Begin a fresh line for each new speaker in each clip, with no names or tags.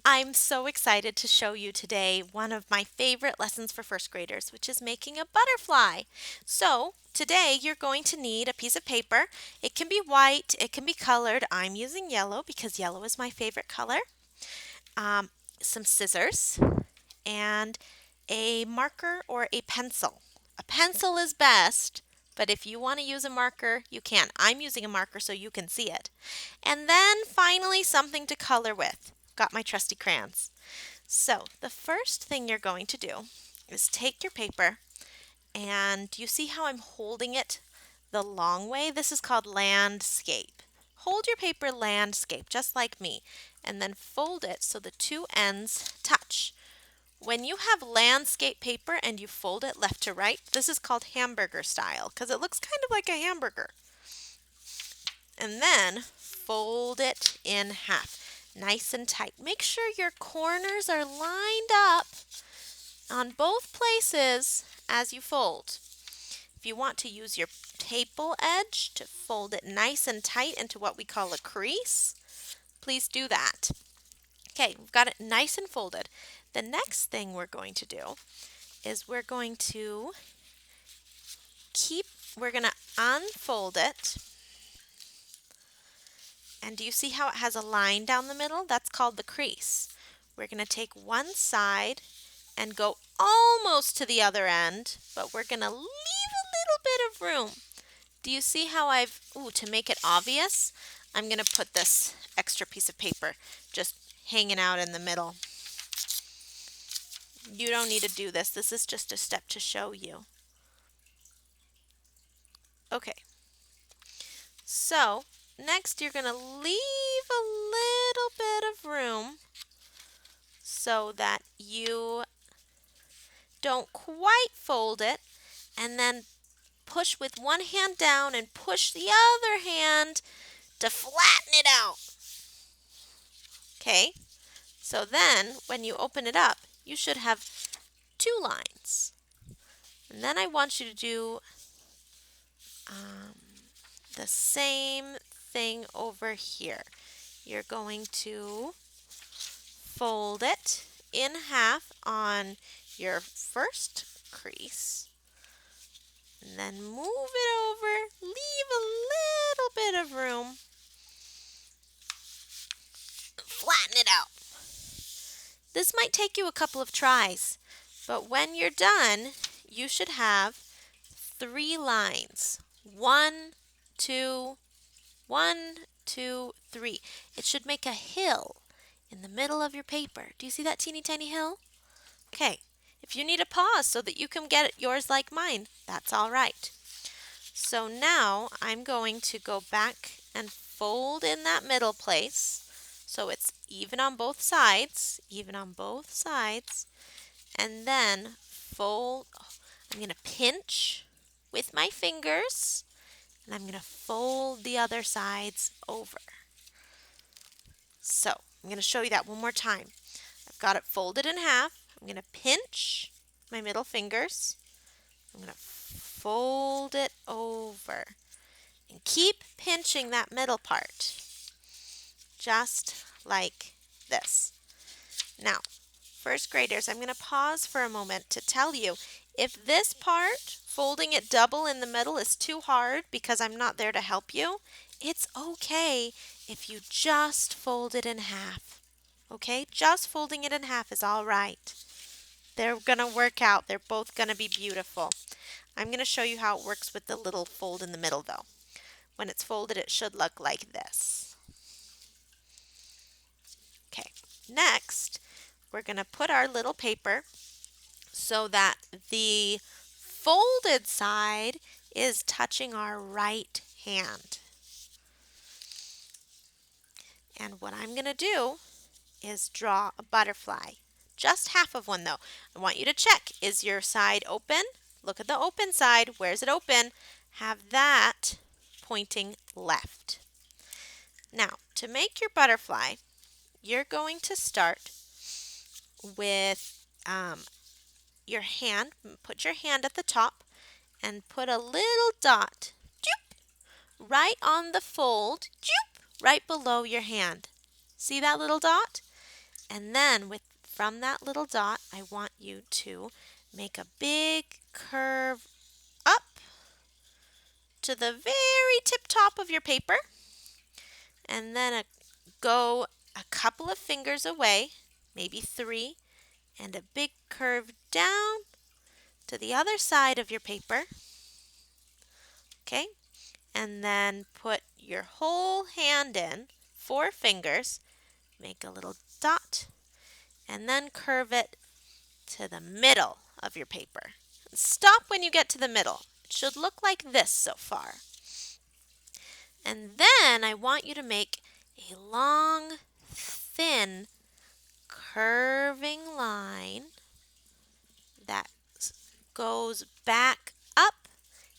I'm so excited to show you today one of my favorite lessons for first graders, which is making a butterfly. So today you're going to need a piece of paper. It can be white, it can be colored. I'm using yellow because yellow is my favorite color. Um, some scissors and a marker or a pencil. A pencil is best, but if you want to use a marker, you can. I'm using a marker so you can see it. And then finally something to color with. Got my trusty crayons. So the first thing you're going to do is take your paper and you see how I'm holding it the long way? This is called landscape. Hold your paper landscape just like me and then fold it so the two ends touch. When you have landscape paper and you fold it left to right, this is called hamburger style because it looks kind of like a hamburger. And then fold it in half, nice and tight. Make sure your corners are lined up on both places as you fold. If you want to use your staple edge to fold it nice and tight into what we call a crease, please do that. Okay, we've got it nice and folded. The next thing we're going to do is we're going to unfold it. And do you see how it has a line down the middle? That's called the crease. We're going to take one side and go almost to the other end, but we're going to leave a little bit of room. Do you see how to make it obvious, I'm going to put this extra piece of paper just hanging out in the middle. You don't need to do this. This is just a step to show you. Okay. So, next you're going to leave a little bit of room so that you don't quite fold it, and then push with one hand down and push the other hand to flatten it out. Okay, so then when you open it up, you should have two lines. And then I want you to do the same thing over here. You're going to fold it in half on your first crease, and then move it over, leave a little bit of room, flatten it out. This might take you a couple of tries, but when you're done, you should have 3 lines. 1, 2, 1, 2, 3. It should make a hill in the middle of your paper. Do you see that teeny tiny hill? Okay, if you need a pause so that you can get yours like mine, that's all right. So now I'm going to go back and fold in that middle place so it's even on both sides, and then fold. I'm going to pinch with my fingers, and I'm going to fold the other sides over. So I'm going to show you that one more time. I've got it folded in half. I'm going to pinch my middle fingers. I'm going to fold it over. And keep pinching that middle part. Just like this. Now, first graders, I'm going to pause for a moment to tell you if this part, folding it double in the middle, is too hard because I'm not there to help you, it's okay if you just fold it in half. Okay? Just folding it in half is all right. They're going to work out. They're both going to be beautiful. I'm going to show you how it works with the little fold in the middle, though. When it's folded, it should look like this. Okay, next, we're going to put our little paper so that the folded side is touching our right hand. And what I'm going to do is draw a butterfly. Just half of one though. I want you to check, is your side open? Look at the open side. Where's it open? Have that pointing left. Now, to make your butterfly, you're going to start with your hand. Put your hand at the top and put a little dot right on the fold, right below your hand. See that little dot? And then from that little dot, I want you to make a big curve up to the very tip top of your paper, and then go a couple of fingers away, maybe 3, and a big curve down to the other side of your paper. Okay? And then put your whole hand in, 4 fingers, make a little dot, and then curve it to the middle of your paper. Stop when you get to the middle. It should look like this so far. And then I want you to make a long, thin, curving line that goes back up.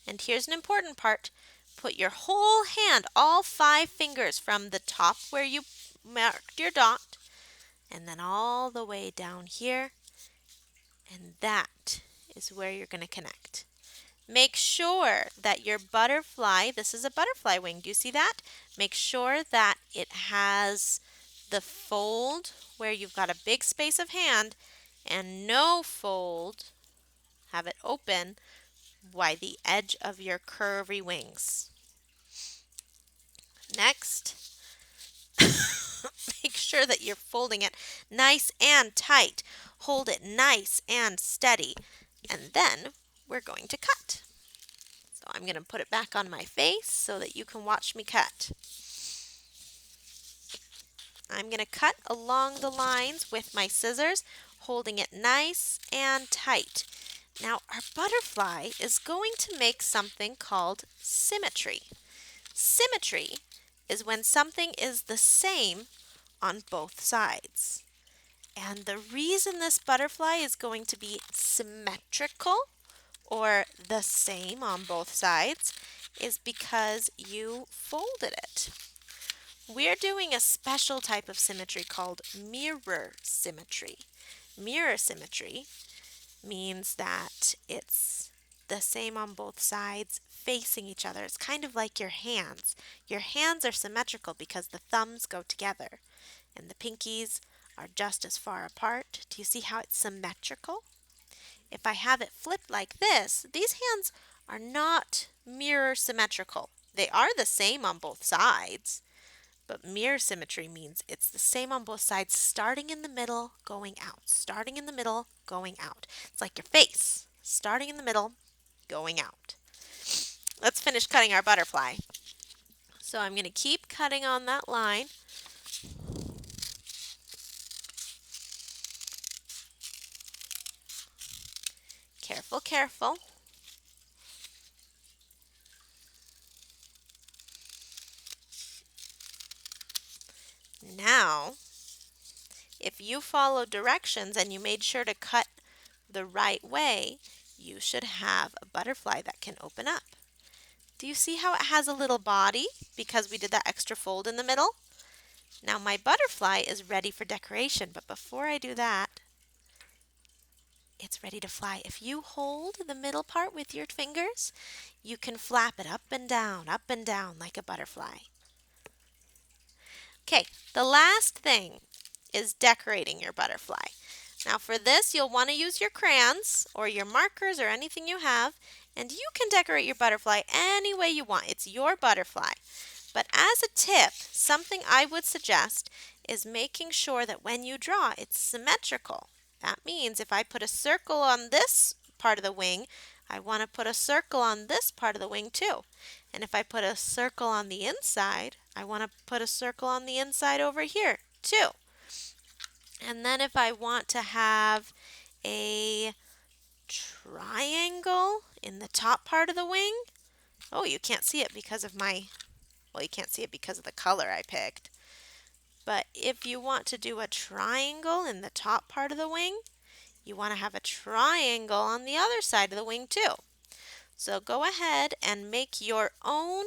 And here's an important part. Put your whole hand, all 5 fingers from the top where you marked your dot, and then all the way down here. And that is where you're going to connect. Make sure that your butterfly, this is a butterfly wing, do you see that? Make sure that it has the fold where you've got a big space of hand and no fold, have it open by the edge of your curvy wings. Next, make sure that you're folding it nice and tight. Hold it nice and steady. And then we're going to cut. So I'm going to put it back on my face so that you can watch me cut. I'm going to cut along the lines with my scissors, holding it nice and tight. Now our butterfly is going to make something called symmetry. Symmetry is when something is the same on both sides. And the reason this butterfly is going to be symmetrical, or the same on both sides, is because you folded it. We're doing a special type of symmetry called mirror symmetry. Mirror symmetry means that it's the same on both sides, facing each other. It's kind of like your hands. Your hands are symmetrical because the thumbs go together and the pinkies are just as far apart. Do you see how it's symmetrical? If I have it flipped like this, these hands are not mirror symmetrical. They are the same on both sides, but mirror symmetry means it's the same on both sides, starting in the middle, going out. Starting in the middle, going out. It's like your face. Starting in the middle, going out. Let's finish cutting our butterfly. So I'm going to keep cutting on that line. Careful, careful. Now, if you follow directions and you made sure to cut the right way, you should have a butterfly that can open up. Do you see how it has a little body because we did that extra fold in the middle? Now my butterfly is ready for decoration, but before I do that, it's ready to fly. If you hold the middle part with your fingers, you can flap it up and down like a butterfly. Okay, the last thing is decorating your butterfly. Now for this, you'll want to use your crayons or your markers or anything you have, and you can decorate your butterfly any way you want. It's your butterfly. But as a tip, something I would suggest is making sure that when you draw, it's symmetrical. That means if I put a circle on this part of the wing, I want to put a circle on this part of the wing too. And if I put a circle on the inside, I want to put a circle on the inside over here too. And then if I want to have a triangle in the top part of the wing, oh, you can't see it because of you can't see it because of the color I picked. But if you want to do a triangle in the top part of the wing, you want to have a triangle on the other side of the wing too. So go ahead and make your own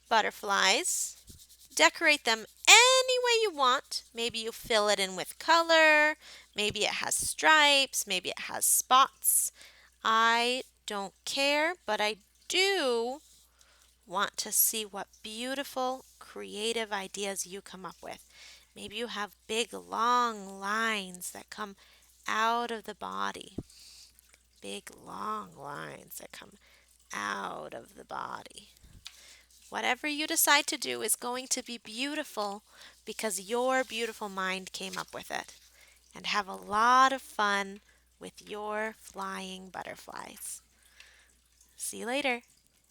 butterflies. Decorate them any way you want. Maybe you fill it in with color. Maybe it has stripes. Maybe it has spots. I don't care, but I do want to see what beautiful, creative ideas you come up with. Maybe you have big long lines that come out of the body. Big long lines that come out of the body. Whatever you decide to do is going to be beautiful because your beautiful mind came up with it. And have a lot of fun with your flying butterflies. See you later.